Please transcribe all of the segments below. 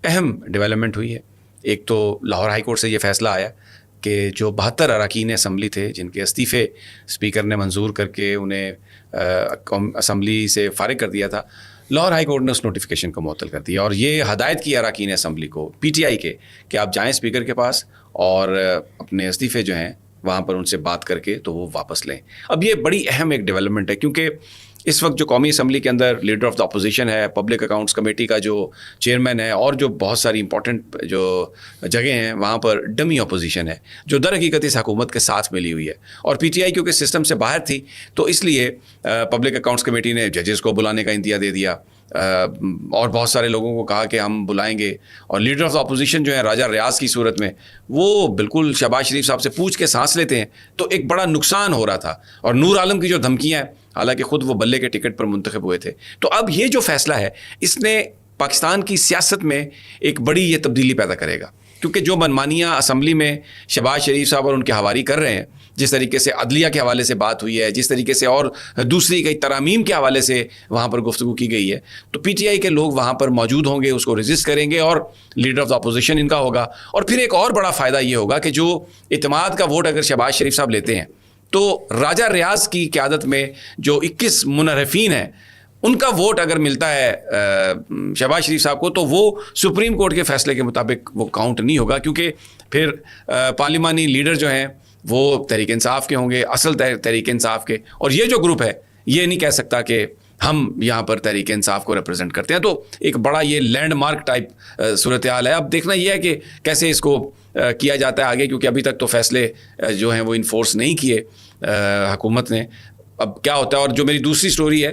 اہم ڈیولپمنٹ ہوئی ہے. ایک تو لاہور ہائی کورٹ سے یہ فیصلہ آیا کہ جو 72 اراکین اسمبلی تھے جن کے استعفے اسپیکر نے منظور کر کے انہیں اسمبلی سے فارغ کر دیا تھا, لاہور ہائی کورٹ نے اس نوٹیفیکیشن کو معطل کر دیا اور یہ ہدایت کی اراکین اسمبلی کو پی ٹی آئی کے کہ آپ جائیں اسپیکر کے پاس اور اپنے استعفے جو ہیں وہاں پر ان سے بات کر کے تو وہ واپس لیں. اب یہ بڑی اہم ایک ڈیولپمنٹ ہے کیونکہ اس وقت جو قومی اسمبلی کے اندر لیڈر آف دا اپوزیشن ہے, پبلک اکاؤنٹس کمیٹی کا جو چیئرمین ہے اور جو بہت ساری امپورٹنٹ جو جگہیں ہیں وہاں پر ڈمی اپوزیشن ہے جو در حقیقت اس حکومت کے ساتھ ملی ہوئی ہے. اور پی ٹی آئی کیونکہ سسٹم سے باہر تھی تو اس لیے پبلک اکاؤنٹس کمیٹی نے ججز کو بلانے کا انتیا دے دیا اور بہت سارے لوگوں کو کہا کہ ہم بلائیں گے. اور لیڈر آف دا اپوزیشن جو ہے راجہ ریاض کی صورت میں وہ بالکل شہباز شریف صاحب سے پوچھ کے سانس لیتے ہیں, تو ایک بڑا نقصان ہو رہا تھا. اور نور عالم کی جو دھمکیاں ہیں, حالانکہ خود وہ بلے کے ٹکٹ پر منتخب ہوئے تھے, تو اب یہ جو فیصلہ ہے اس نے پاکستان کی سیاست میں ایک بڑی یہ تبدیلی پیدا کرے گا کیونکہ جو منمانیاں اسمبلی میں شہباز شریف صاحب اور ان کے حواری کر رہے ہیں, جس طریقے سے عدلیہ کے حوالے سے بات ہوئی ہے, جس طریقے سے اور دوسری کئی ترامیم کے حوالے سے وہاں پر گفتگو کی گئی ہے, تو پی ٹی آئی کے لوگ وہاں پر موجود ہوں گے, اس کو ریزسٹ کریں گے اور لیڈر آف دا اپوزیشن ان کا ہوگا. اور پھر ایک اور بڑا فائدہ یہ ہوگا کہ جو اعتماد کا ووٹ اگر شہباز شریف صاحب لیتے ہیں تو راجہ ریاض کی قیادت میں جو 21 منحرفین ہیں ان کا ووٹ اگر ملتا ہے شہباز شریف صاحب کو تو وہ سپریم کورٹ کے فیصلے کے مطابق وہ کاؤنٹ نہیں ہوگا کیونکہ پھر پارلیمانی لیڈر جو ہیں وہ تحریک انصاف کے ہوں گے, اصل تحریک انصاف کے, اور یہ جو گروپ ہے یہ نہیں کہہ سکتا کہ ہم یہاں پر تحریک انصاف کو ریپرزینٹ کرتے ہیں. تو ایک بڑا یہ لینڈ مارک ٹائپ صورتحال ہے. اب دیکھنا یہ ہے کہ کیسے اس کو کیا جاتا ہے آگے, کیونکہ ابھی تک تو فیصلے جو ہیں وہ انفورس نہیں کیے حکومت نے. اب کیا ہوتا ہے. اور جو میری دوسری سٹوری ہے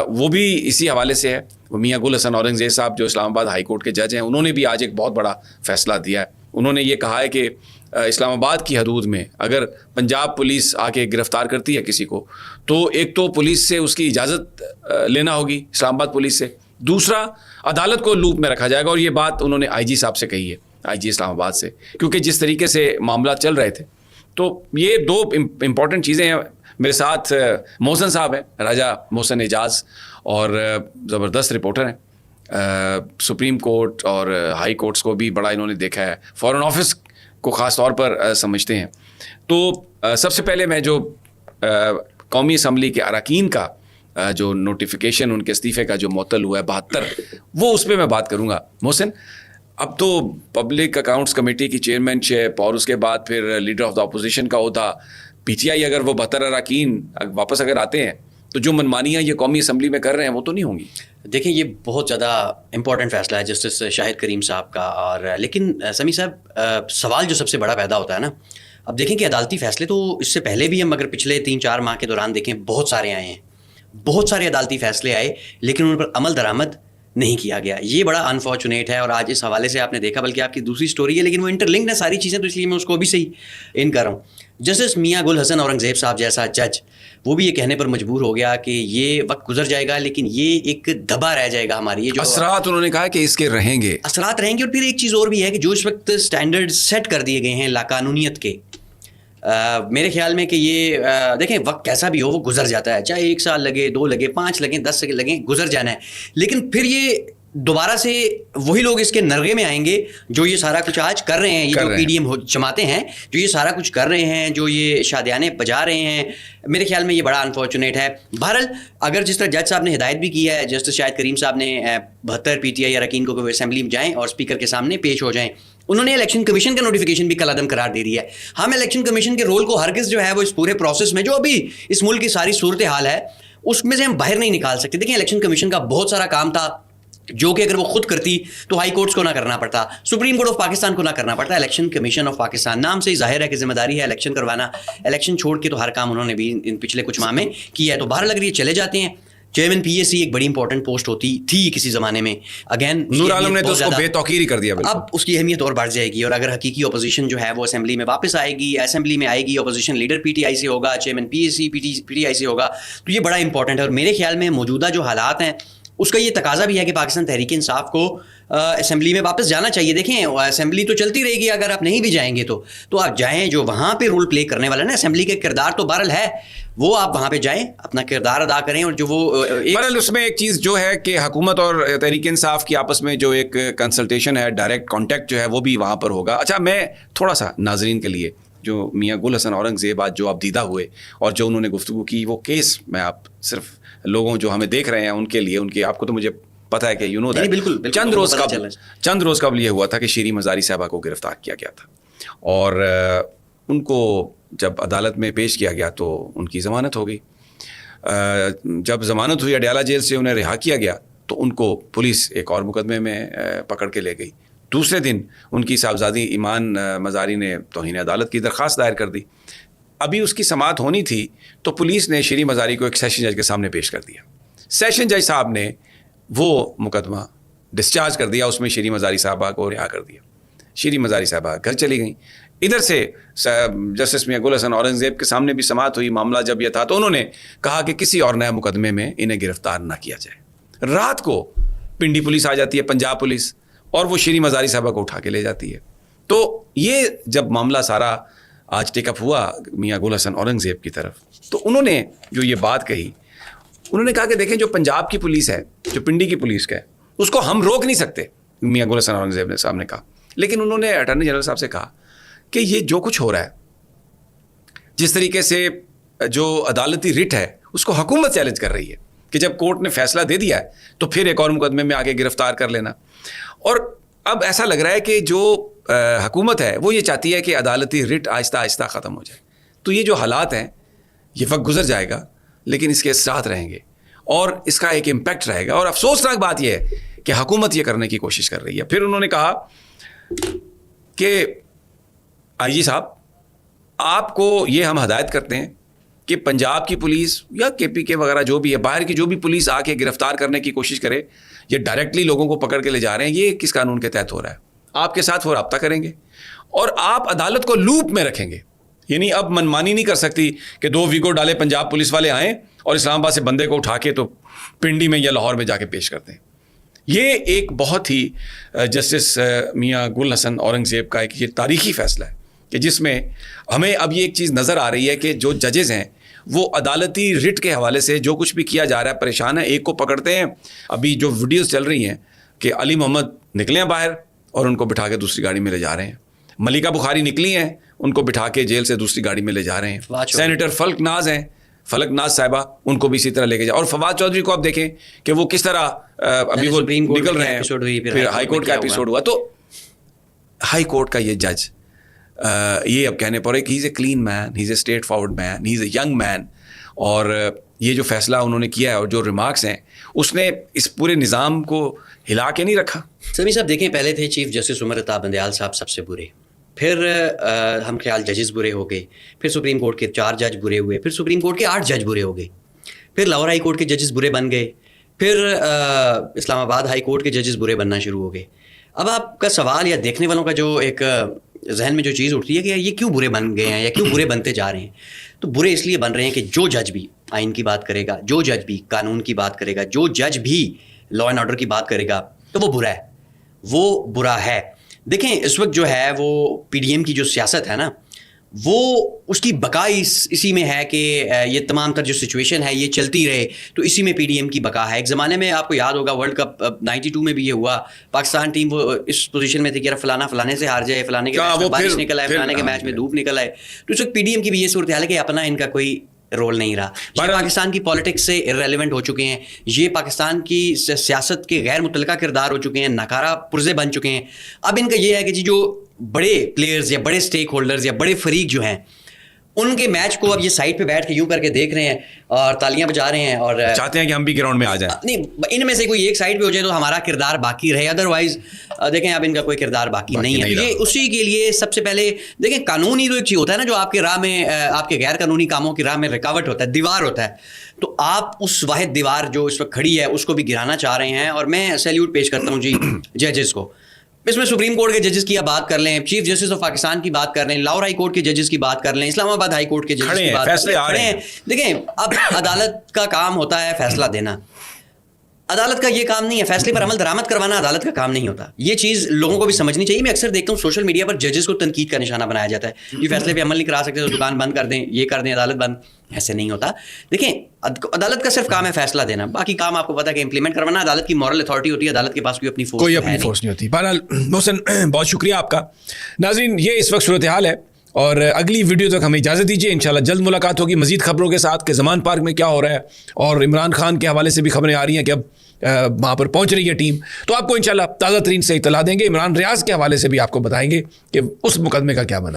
وہ بھی اسی حوالے سے ہے. وہ میاں گل حسن اورنگزیب صاحب جو اسلام آباد ہائی کورٹ کے جج ہیں, انہوں نے بھی آج ایک بہت بڑا فیصلہ دیا ہے. انہوں نے یہ کہا ہے کہ اسلام آباد کی حدود میں اگر پنجاب پولیس آ کے گرفتار کرتی ہے کسی کو تو ایک تو پولیس سے اس کی اجازت لینا ہوگی, اسلام آباد پولیس سے, دوسرا عدالت کو لوپ میں رکھا جائے گا. اور یہ بات انہوں نے آئی جی صاحب سے کہی ہے, آئی جی اسلام آباد سے, کیونکہ جس طریقے سے معاملات چل رہے تھے. تو یہ دو امپورٹنٹ چیزیں ہیں. میرے ساتھ محسن صاحب ہیں, راجہ محسن اعجاز, اور زبردست رپورٹر ہیں, سپریم کورٹ اور ہائی کورٹس کو بھی بڑا انہوں نے دیکھا ہے, فارن آفس کو خاص طور پر سمجھتے ہیں. تو سب سے پہلے میں جو قومی اسمبلی کے اراکین کا جو نوٹیفیکیشن ان کے استعفے کا جو معطل ہوا ہے 72, وہ اس پہ میں بات کروں گا. محسن, اب تو پبلک اکاؤنٹس کمیٹی کی چیئرمین شپ اور اس کے بعد پھر لیڈر آف دا اپوزیشن کا عہدہ, پی ٹی آئی اگر وہ 72 اراکین واپس اگر آتے ہیں تو جو منمانیاں یہ قومی اسمبلی میں کر رہے ہیں وہ تو نہیں ہوں گی. دیکھیں یہ بہت زیادہ امپورٹنٹ فیصلہ ہے جسٹس شاہد کریم صاحب کا. اور لیکن سمیع صاحب سوال جو سب سے بڑا پیدا ہوتا ہے نا, اب دیکھیں کہ عدالتی فیصلے تو اس سے پہلے بھی ہم اگر پچھلے 3-4 ماہ کے دوران دیکھیں بہت سارے آئے ہیں, بہت سارے عدالتی فیصلے آئے لیکن ان پر عمل درآمد نہیں کیا گیا. یہ بڑا انفارچونیٹ ہے. اور آج اس حوالے سے آپ نے دیکھا, بلکہ آپ کی دوسری سٹوری ہے لیکن وہ انٹر لنکڈ ہے ساری چیزیں, تو اس لیے میں اس کو بھی صحیح کر رہا ہوں. جسٹس میاں گل حسن اورنگزیب صاحب جیسا جج وہ بھی یہ کہنے پر مجبور ہو گیا کہ یہ وقت گزر جائے گا لیکن یہ ایک دبا رہ جائے گا ہماری. یہ جو اثرات انہوں نے کہا کہ اس کے رہیں گے, اثرات رہیں گے. اور پھر ایک چیز اور بھی ہے کہ جو اس وقت سٹینڈرڈ سیٹ کر دیے گئے ہیں لاقانونیت کے, میرے خیال میں کہ یہ دیکھیں وقت کیسا بھی ہو وہ گزر جاتا ہے, چاہے 1 سال لگے, 2 لگے, 5 لگیں, 10 لگیں, گزر جانا ہے. لیکن پھر یہ دوبارہ سے وہی لوگ اس کے نرغے میں آئیں گے جو یہ سارا کچھ آج کر رہے ہیں, یہ جو پی ڈی ایم جماعتیں ہیں جو یہ سارا کچھ کر رہے ہیں, جو یہ شادیانے بجا رہے ہیں. میرے خیال میں یہ بڑا انفارچونیٹ ہے. بہرحال اگر جس طرح جج صاحب نے ہدایت بھی کی ہے, جسٹس شاہد کریم صاحب نے 72 پی ٹی آئی اراکین کو اسمبلی میں جائیں اور اسپیکر کے سامنے پیش ہو جائیں, انہوں نے الیکشن کمیشن کا نوٹیفیکیشن بھی کل عدم قرار دے دیا ہے. ہم الیکشن کمیشن کے رول کو ہرگز جو ہے وہ اس پورے پروسیس میں جو ابھی اس ملک کی ساری صورتحال ہے اس میں سے ہم باہر نہیں نکال سکتے. دیکھیں الیکشن کمیشن کا بہت سارا کام تھا جو کہ اگر وہ خود کرتی تو ہائی کورٹس کو نہ کرنا پڑتا, سپریم کورٹ آف پاکستان کو نہ کرنا پڑتا. الیکشن کمیشن آف پاکستان نام سے ہی ظاہر ہے کہ ذمہ داری ہے الیکشن کروانا. الیکشن چھوڑ کے تو ہر کام انہوں نے بھی ان پچھلے کچھ ماہ میں کیا ہے. تو باہر لگ رہی ہے چلے جاتے ہیں. چیئرمین پی ایس سی ایک بڑی امپورٹنٹ پوسٹ ہوتی تھی کسی زمانے میں, اگین نور عالم نے تو اس کو بے توقیر ہی کر دیا. اب اس کی اہمیت اور بڑھ جائے گی. اور اگر حقیقی اپوزیشن جو ہے وہ اسمبلی میں واپس آئے گی, اسمبلی میں آئے گی, opposition leader P T I سے ہوگا, chairman P S C P T I سے ہوگا, تو یہ بڑا امپورٹنٹ ہے. اور میرے خیال میں موجودہ جو حالات ہیں اس کا یہ تقاضا بھی ہے کہ پاکستان تحریک انصاف کو اسمبلی میں واپس جانا چاہیے. دیکھیں اسمبلی تو چلتی رہے گی, اگر آپ نہیں بھی جائیں گے تو آپ جائیں, جو وہاں پہ رول پلے کرنے والا نا اسمبلی کا کردار تو بہرحال ہے, وہ آپ وہاں پہ جائیں, اپنا کردار ادا کریں. اور جو وہ بہرحال اس میں ایک چیز جو ہے کہ حکومت اور تحریک انصاف کی آپس میں جو ایک کنسلٹیشن ہے, ڈائریکٹ کانٹیکٹ جو ہے وہ بھی وہاں پر ہوگا. اچھا, میں تھوڑا سا ناظرین کے لیے جو میاں گل حسن اورنگزیب آج جو آپ دیدہ ہوئے اور جو انہوں نے گفتگو کی, وہ کیس میں آپ صرف لوگوں جو ہمیں دیکھ رہے ہیں ان کے لیے, ان کی آپ کو تو مجھے پتا ہے کہ یو نو دیٹ, بالکل چند روز قبل یہ ہوا تھا کہ شیریں مزاری صاحبہ کو گرفتار کیا گیا تھا, اور ان کو جب عدالت میں پیش کیا گیا تو ان کی ضمانت ہو گئی. جب ضمانت ہوئی اڈیالہ جیل سے انہیں رہا کیا گیا تو ان کو پولیس ایک اور مقدمے میں پکڑ کے لے گئی. دوسرے دن ان کی صاحبزادی ایمان مزاری نے توہین عدالت کی درخواست دائر کر دی. ابھی اس کی سماعت ہونی تھی تو پولیس نے شیریں مزاری کو ایک سیشن جج کے سامنے پیش کر دیا. سیشن جج صاحب نے وہ مقدمہ ڈسچارج کر دیا, اس میں شیریں مزاری صاحبہ کو رہا کر دیا. شیریں مزاری صاحبہ گھر چلی گئیں. ادھر سے جسٹس میاں گل حسن اورنگزیب کے سامنے بھی سماعت ہوئی. معاملہ جب یہ تھا تو انہوں نے کہا کہ کسی اور نئے مقدمے میں انہیں گرفتار نہ کیا جائے. رات کو پنڈی پولیس آ جاتی ہے, پنجاب پولیس, اور وہ شیریں مزاری صاحبہ کو اٹھا کے لے جاتی ہے. تو یہ جب معاملہ سارا آج ٹیک اپ ہوا میاں گل حسن اورنگزیب کی طرف, تو انہوں نے جو یہ بات کہی, انہوں نے کہا کہ دیکھیں جو پنجاب کی پولیس ہے, جو پنڈی کی پولیس کا ہے, اس کو ہم روک نہیں سکتے. میاں گل حسن اورنگزیب نے صاحب نے کہا, لیکن انہوں نے اٹارنی جنرل صاحب سے کہا کہ یہ جو کچھ ہو رہا ہے, جس طریقے سے جو عدالتی رٹ ہے اس کو حکومت چیلنج کر رہی ہے کہ جب کورٹ نے فیصلہ دے دیا ہے تو پھر ایک اور مقدمے میں آگے گرفتار کر لینا. اور اب ایسا لگ رہا ہے کہ جو حکومت ہے وہ یہ چاہتی ہے کہ عدالتی رٹ آہستہ آہستہ ختم ہو جائے. تو یہ جو حالات ہیں, یہ وقت گزر جائے گا لیکن اس کے اثرات رہیں گے اور اس کا ایک امپیکٹ رہے گا. اور افسوسناک بات یہ ہے کہ حکومت یہ کرنے کی کوشش کر رہی ہے. پھر انہوں نے کہا کہ آئی جی صاحب, آپ کو یہ ہم ہدایت کرتے ہیں کہ پنجاب کی پولیس یا کے پی کے وغیرہ جو بھی ہے, باہر کی جو بھی پولیس آ کے گرفتار کرنے کی کوشش کرے, یہ ڈائریکٹلی لوگوں کو پکڑ کے لے جا رہے ہیں, یہ کس قانون کے تحت ہو رہا ہے. آپ کے ساتھ وہ رابطہ کریں گے اور آپ عدالت کو لوپ میں رکھیں گے. یعنی اب منمانی نہیں کر سکتی کہ 2 ویگو ڈالے پنجاب پولیس والے آئیں اور اسلام آباد سے بندے کو اٹھا کے تو پنڈی میں یا لاہور میں جا کے پیش کرتے ہیں. یہ ایک بہت ہی جسٹس میاں گل حسن اورنگزیب کا ایک یہ تاریخی فیصلہ ہے کہ جس میں ہمیں اب یہ ایک چیز نظر آ رہی ہے کہ جو ججز ہیں وہ عدالتی رٹ کے حوالے سے جو کچھ بھی کیا جا رہا ہے پریشان ہے. ایک کو پکڑتے ہیں, ابھی جو ویڈیوز چل رہی ہیں کہ علی محمد نکلے ہیں باہر اور ان کو بٹھا کے دوسری گاڑی میں لے جا رہے ہیں. ملکہ بخاری نکلی ہیں, ان کو بٹھا کے جیل سے دوسری گاڑی میں لے جا رہے ہیں. سینیٹر فلک ناز ہیں, فلک ناز صاحبہ, ان کو بھی اسی طرح لے کے جا. اور فواد چودھری کو آپ دیکھیں کہ وہ کس طرح ابھی وہ نکل رہے ہیں, پھر ہائی کورٹ کا ایپیسوڈ ہوا. تو ہائی کورٹ کا یہ جج یہ اب کہنے پڑے کہ he is a clean man, he is a straightforward man, he is a young man. اور یہ جو فیصلہ انہوں نے کیا ہے اور جو ریمارکس ہیں, اس نے اس پورے نظام کو ہلا کے نہیں رکھا. سمی صاحب دیکھیں, پہلے تھے چیف جسٹس عمر عطا بندیال صاحب سب سے برے, پھر ہم خیال ججز برے ہو گئے, پھر سپریم کورٹ کے 4 جج برے ہوئے, پھر سپریم کورٹ کے 8 جج برے ہو گئے, پھر لاہور ہائی کورٹ کے ججز برے بن گئے, پھر اسلام آباد ہائی کورٹ کے ججز برے بننا شروع ہو گئے. اب آپ کا سوال یا دیکھنے والوں کا جو ایک ذہن میں جو چیز اٹھتی ہے کہ یہ کیوں برے بن گئے ہیں یا کیوں برے بنتے جا رہے ہیں, تو برے اس لیے بن رہے ہیں کہ جو جج بھی آئین کی بات کرے گا, جو جج بھی قانون کی بات کرے گا, جو جج بھی لا اینڈ آرڈر کی بات کرے گا, تو وہ برا ہے, وہ برا ہے. دیکھیں اس وقت جو ہے وہ پی ڈی ایم کی جو سیاست ہے نا, وہ اس کی بقا اسی میں ہے کہ یہ تمام تر جو سچویشن ہے یہ چلتی رہے, تو اسی میں پی ڈی ایم کی بقا ہے. ایک زمانے میں آپ کو یاد ہوگا ورلڈ کپ 92 میں بھی یہ ہوا, پاکستان ٹیم وہ اس پوزیشن میں تھی کہ فلانا فلانے سے ہار جائے, فلانے کے میچ میں بارش نکل آئے, فلانے کے میچ میں دھوپ نکل آئے. تو اس وقت پی ڈی ایم کی بھی یہ صورتحال ہے کہ اپنا ان کا کوئی رول نہیں رہا. یہ پاکستان کی پالیٹکس سے ارریلیونٹ ہو چکے ہیں, یہ پاکستان کی سیاست کے غیر متعلقہ کردار ہو چکے ہیں, ناکارہ پرزے بن چکے ہیں. اب ان کا یہ ہے کہ جی جو بڑے پلیئرز یا بڑے اسٹیک ہولڈرز یا بڑے فریق جو ہیں, ان کے میچ کو اب یہ سائڈ پہ بیٹھ کے یوں کر کے دیکھ رہے ہیں اور تالیاں بجا رہے ہیں اور چاہتے ہیں کہ ہم بھی گراؤنڈ میں آ جائیں. نہیں, ان میں سے کوئی ایک سائڈ پہ ہو جائے تو ہمارا کردار باقی رہے, ادروائز دیکھیں اب ان کا کوئی کردار باقی نہیں ہے. یہ اسی کے لیے سب سے پہلے دیکھیں قانون ہی تو ایک چیز ہوتا ہے نا جو آپ کے راہ میں, آپ کے غیر قانونی کاموں کی راہ میں رکاوٹ ہوتا ہے, دیوار ہوتا ہے. تو آپ اس واحد دیوار جو اس وقت کھڑی ہے اس کو بھی گرانا چاہ رہے ہیں, اور میں سیلیوٹ پیش کرتا ہوں جی ججز کو. اس میں سپریم کورٹ کے ججز کی آپ بات کر لیں, چیف جسٹس آف پاکستان کی بات کر لیں, لاہور ہائی کورٹ کے ججز کی بات کر لیں, اسلام آباد ہائی کورٹ کے ججز کی بات کر لیں. دیکھیں اب عدالت کا کام ہوتا ہے فیصلہ دینا. عدالت کا یہ کام نہیں ہے، فیصلے پر عمل درآمد کروانا عدالت کا کام نہیں ہوتا. یہ چیز لوگوں کو بھی سمجھنی چاہیے. میں اکثر دیکھتا ہوں سوشل میڈیا پر ججز کو تنقید کا نشانہ بنایا جاتا ہے، یہ فیصلے پہ عمل نہیں کرا سکتے تو دکان بند کر دیں، یہ کر دیں، عدالت بند. ایسے نہیں ہوتا. دیکھیں عدالت کا صرف کام ہے فیصلہ دینا، باقی کام آپ کو پتا ہے کہ امپلیمنٹ کروانا. عدالت کی مورل اتھارٹی ہوتی ہے، عدالت کے پاس کوئی اپنی فورس نہیں ہوتی. بہرحال محسن بہت شکریہ آپ کا. ناظرین یہ اس وقت صورتحال ہے اور اگلی ویڈیو تک ہمیں اجازت دیجیے. انشاءاللہ جلد ملاقات ہوگی مزید خبروں کے ساتھ کہ زمان پارک میں کیا ہو رہا ہے، اور عمران خان کے حوالے سے بھی خبریں آ رہی ہیں کہ اب وہاں پر پہنچ رہی ہے ٹیم. تو آپ کو انشاءاللہ تازہ ترین سے اطلاع دیں گے. عمران ریاض کے حوالے سے بھی آپ کو بتائیں گے کہ اس مقدمے کا کیا بنا.